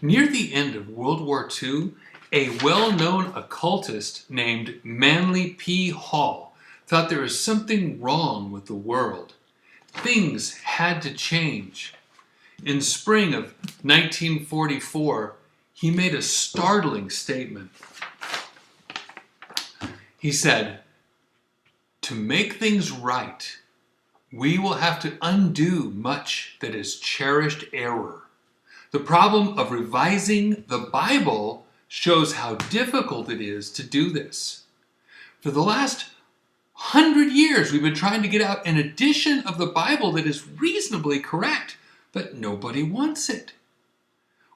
Near the end of World War II, a well-known occultist named Manly P. Hall thought there was something wrong with the world. Things had to change. In spring of 1944, he made a startling statement. He said, "To make things right, we will have to undo much that is cherished error. The problem of revising the Bible shows how difficult it is to do this. For the last 100 years, we've been trying to get out an edition of the Bible that is reasonably correct, but nobody wants it.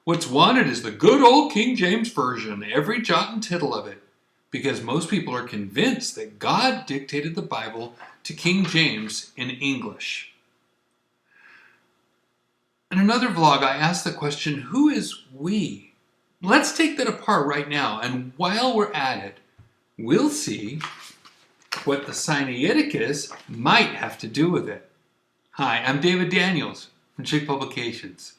What's wanted is the good old King James Version, every jot and tittle of it, because most people are convinced that God dictated the Bible to King James in English." In another vlog, I asked the question, who is we? Let's take that apart right now, and while we're at it, we'll see what the Sinaiticus might have to do with it. Hi, I'm David Daniels from Chick Publications.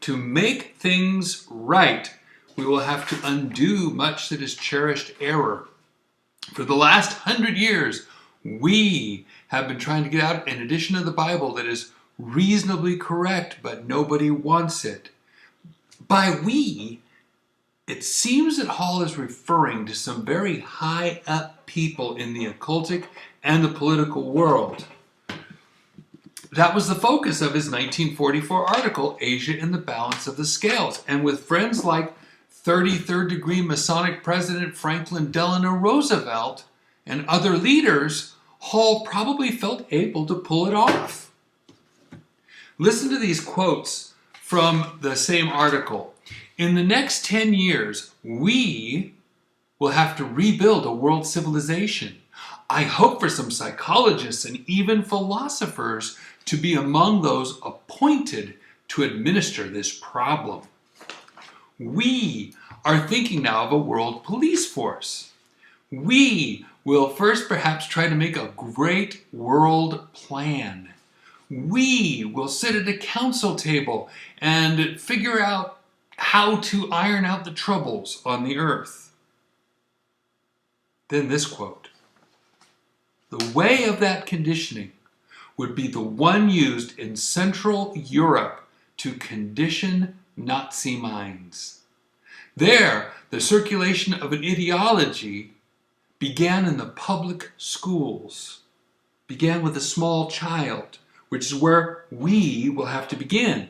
To make things right, we will have to undo much that is cherished error. For the last 100 years, we have been trying to get out an edition of the Bible that is reasonably correct, but nobody wants it. By we, it seems that Hall is referring to some very high up people in the occultic and the political world. That was the focus of his 1944 article, Asia in the Balance of the Scales. And with friends like 33rd degree Masonic President Franklin Delano Roosevelt and other leaders, Hall probably felt able to pull it off. Listen to these quotes from the same article. "In the next 10 years, we will have to rebuild a world civilization. I hope for some psychologists and even philosophers to be among those appointed to administer this problem. We are thinking now of a world police force. We will first perhaps try to make a great world plan. We will sit at a council table and figure out how to iron out the troubles on the earth." Then this quote, "The way of that conditioning would be the one used in Central Europe to condition Nazi minds. There, the circulation of an ideology began in the public schools, began with a small child, which is where we will have to begin,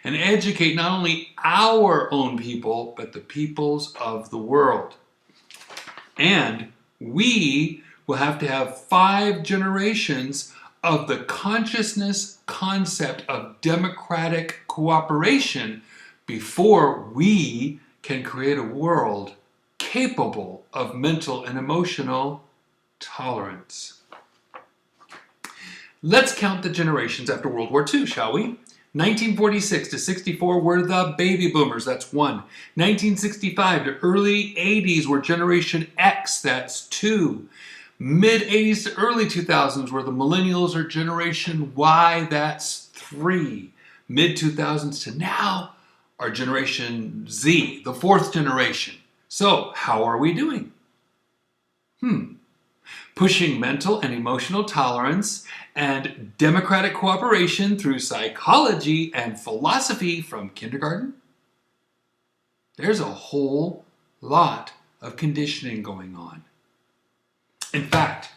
and educate not only our own people, but the peoples of the world. And we will have to have 5 generations of the consciousness concept of democratic cooperation before we can create a world capable of mental and emotional tolerance." Let's count the generations after World War II, shall we? 1946 to 64 were the baby boomers, that's 1. 1965 to early 80s were Generation X, that's 2. Mid-80s to early 2000s were the millennials or Generation Y, that's 3. Mid-2000s to now are Generation Z, the 4th generation. So, how are we doing? Pushing mental and emotional tolerance and democratic cooperation through psychology and philosophy from kindergarten? There's a whole lot of conditioning going on. In fact,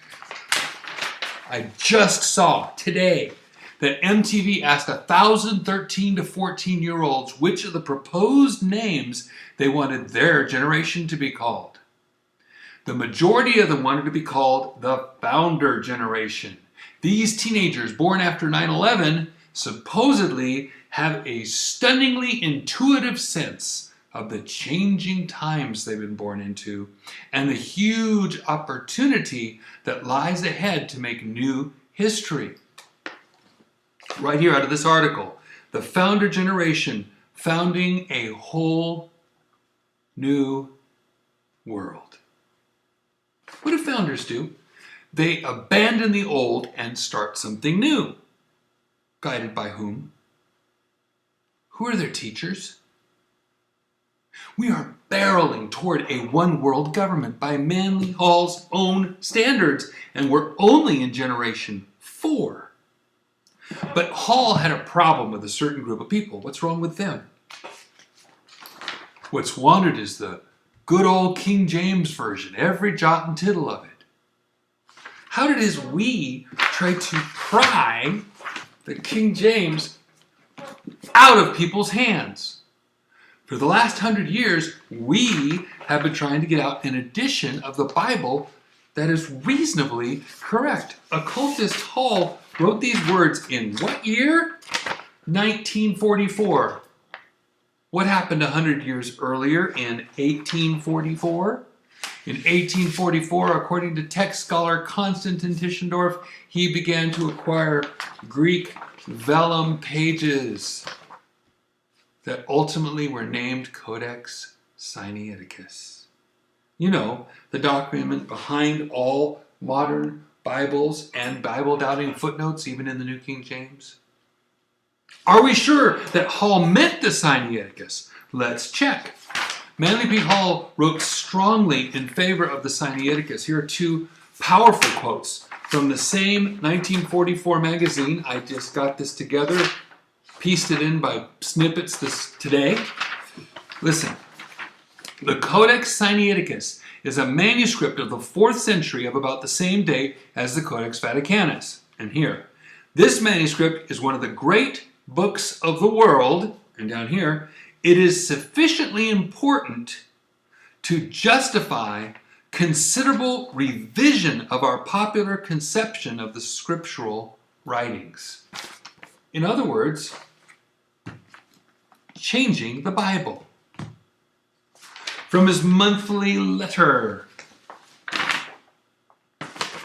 I just saw today that MTV asked 1,013 to 14-year-olds which of the proposed names they wanted their generation to be called. The majority of them wanted to be called the Founder Generation. These teenagers born after 9/11 supposedly have a stunningly intuitive sense of the changing times they've been born into and the huge opportunity that lies ahead to make new history. Right here out of this article, the Founder Generation founding a whole new world. What do founders do? They abandon the old and start something new. Guided by whom? Who are their teachers? We are barreling toward a one-world government by Manly Hall's own standards, and we're only in generation 4. But Hall had a problem with a certain group of people. What's wrong with them? What's wanted is the good old King James Version, every jot and tittle of it. How did his we try to pry the King James out of people's hands? For the last 100 years, we have been trying to get out an edition of the Bible that is reasonably correct. Occultist Hall wrote these words in what year? 1944. What happened 100 years earlier in 1844? In 1844, according to text scholar Konstantin Tischendorf, he began to acquire Greek vellum pages that ultimately were named Codex Sinaiticus. You know, the document behind all modern Bibles and Bible-doubting footnotes, even in the New King James. Are we sure that Hall meant the Sinaiticus? Let's check. Manly P. Hall wrote strongly in favor of the Sinaiticus. Here are 2 powerful quotes from the same 1944 magazine. I just got this together, pieced it in by snippets today. Listen. The Codex Sinaiticus is a manuscript of the 4th century of about the same date as the Codex Vaticanus. And here, this manuscript is one of the great books of the world, and down here, it is sufficiently important to justify considerable revision of our popular conception of the scriptural writings. In other words, changing the Bible. From his monthly letter,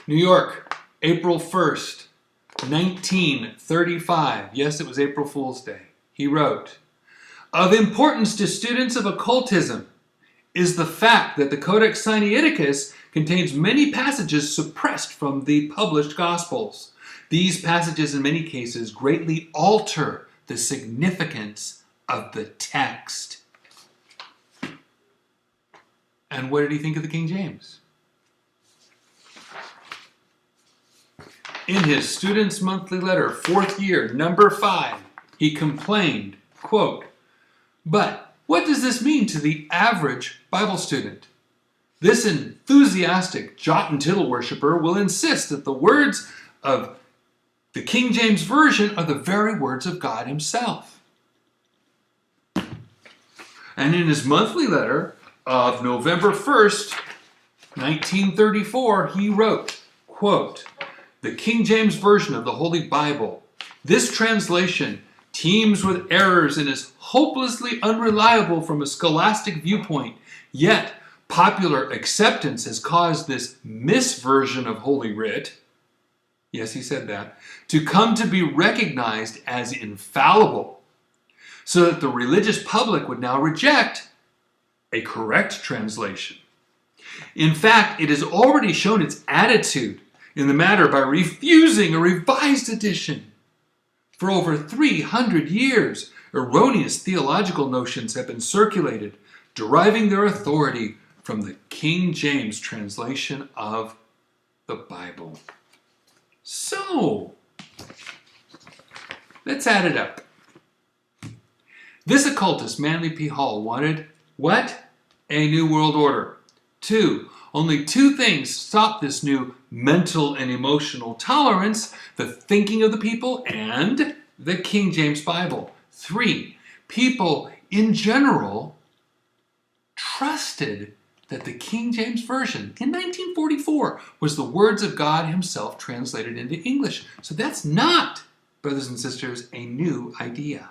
New York, April 1st, 1935. Yes, it was April Fool's Day. He wrote, "Of importance to students of occultism is the fact that the Codex Sinaiticus contains many passages suppressed from the published Gospels. These passages in many cases greatly alter the significance of the text." And what did he think of the King James? In his Student's Monthly Letter, 4th year, number 5, he complained, quote, "But what does this mean to the average Bible student? This enthusiastic jot and tittle worshiper will insist that the words of the King James Version are the very words of God himself." And in his monthly letter of November 1st, 1934, he wrote, quote, "The King James Version of the Holy Bible. This translation teems with errors and is hopelessly unreliable from a scholastic viewpoint, yet popular acceptance has caused this misversion of Holy Writ," yes, he said that, "to come to be recognized as infallible, so that the religious public would now reject a correct translation. In fact, it has already shown its attitude in the matter by refusing a revised edition. For over 300 years, erroneous theological notions have been circulated, deriving their authority from the King James translation of the Bible." So, let's add it up. This occultist, Manly P. Hall, wanted what? A new world order. 2. Only 2 things stop this new mental and emotional tolerance: the thinking of the people and the King James Bible. 3. People in general trusted that the King James Version in 1944 was the words of God himself translated into English. So that's not, brothers and sisters, a new idea.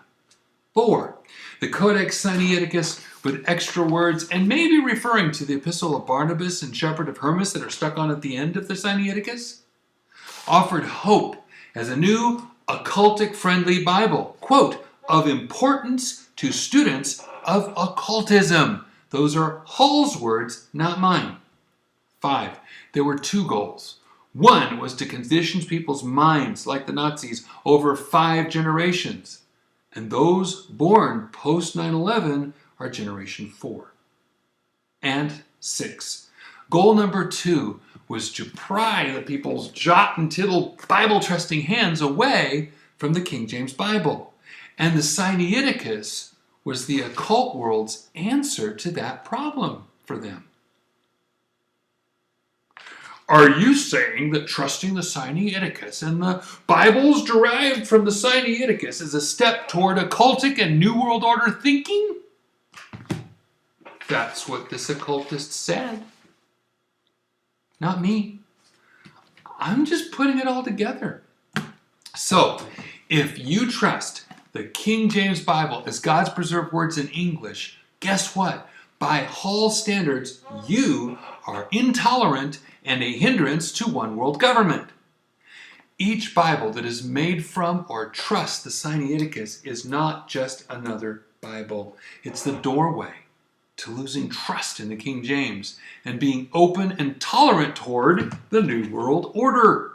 4. The Codex Sinaiticus with extra words, and maybe referring to the Epistle of Barnabas and Shepherd of Hermas that are stuck on at the end of the Sinaiticus, offered hope as a new occultic-friendly Bible, quote, "of importance to students of occultism." Those are Hall's words, not mine. 5. There were 2 goals. 1 was to condition people's minds, like the Nazis, over 5 generations. And those born post 9/11 are generation 4 and 6. Goal number 2 was to pry the people's jot and tittle Bible-trusting hands away from the King James Bible. And the Sinaiticus was the occult world's answer to that problem for them. Are you saying that trusting the Sinaiticus and the Bibles derived from the Sinaiticus is a step toward occultic and New World Order thinking? That's what this occultist said. Not me. I'm just putting it all together. So, if you trust the King James Bible as God's preserved words in English, guess what? By Hall standards, you are intolerant and a hindrance to one world government. Each Bible that is made from or trusts the Sinaiticus is not just another Bible. It's the doorway to losing trust in the King James and being open and tolerant toward the New World Order.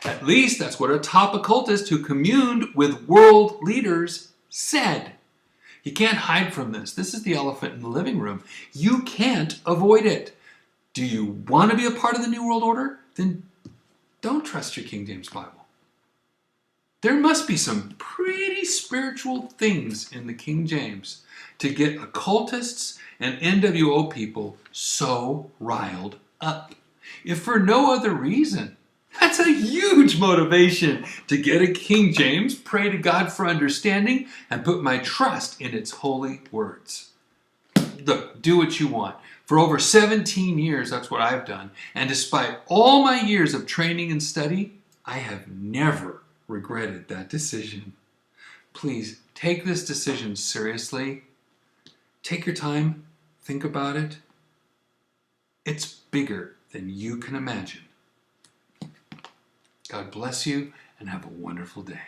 At least that's what a top occultist who communed with world leaders said. You can't hide from this. This is the elephant in the living room. You can't avoid it. Do you want to be a part of the New World Order? Then don't trust your King James Bible. There must be some pretty spiritual things in the King James to get occultists and NWO people so riled up. If for no other reason, that's a huge motivation to get a King James, pray to God for understanding, and put my trust in its holy words. Look, do what you want. For over 17 years, that's what I've done. And despite all my years of training and study, I have never regretted that decision. Please take this decision seriously. Take your time. Think about it. It's bigger than you can imagine. God bless you and have a wonderful day.